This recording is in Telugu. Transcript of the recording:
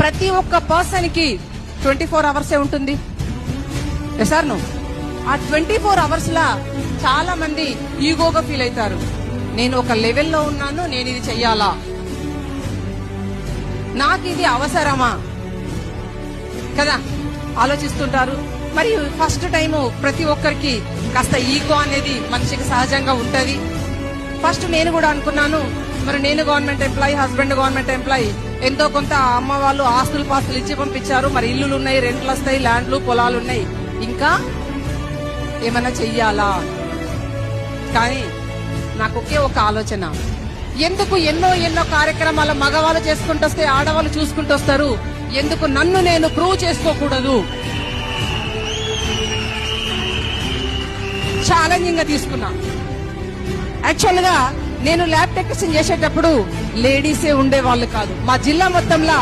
ప్రతి ఒక్క పర్సన్ కి 24 అవర్సే ఉంటుంది. సార్ నో ఆ 24 అవర్స్ లా చాలా మంది ఈగోగా ఫీల్ అవుతారు. నేను ఒక లెవెల్లో ఉన్నాను, నేను ఇది చెయ్యాలా, నాకు ఇది అవసరమా కదా ఆలోచిస్తుంటారు. మరి ఫస్ట్ టైము ప్రతి ఒక్కరికి కాస్త ఈగో అనేది మనిషికి సహజంగా ఉంటది. ఫస్ట్ నేను కూడా అనుకున్నాను, మరి నేను government employee, husband government employee, ఎంతో కొంత అమ్మ వాళ్ళు ఆస్తులు పాస్తులు ఇచ్చి పంపించారు, మరి ఇల్లులు ఉన్నాయి, రెంట్లు వస్తాయి, ల్యాండ్లు పొలాలు ఉన్నాయి, ఇంకా ఏమైనా చెయ్యాలా. కానీ నాకు ఒకే ఒక ఆలోచన, ఎందుకు ఎన్నో కార్యక్రమాలు మగవాళ్ళు చేసుకుంటూ వస్తే ఆడవాళ్ళు చూసుకుంటూ వస్తారు, ఎందుకు నన్ను నేను ప్రూవ్ చేసుకోకూడదు. ఛాలెంజింగ్ గా తీసుకున్నా. యాక్చువల్ గా నేను ల్యాబ్ టెక్నీషియన్ చేసేటప్పుడు లేడీసే ఉండేవాళ్ళు కాదు. మా జిల్లా మొత్తంలో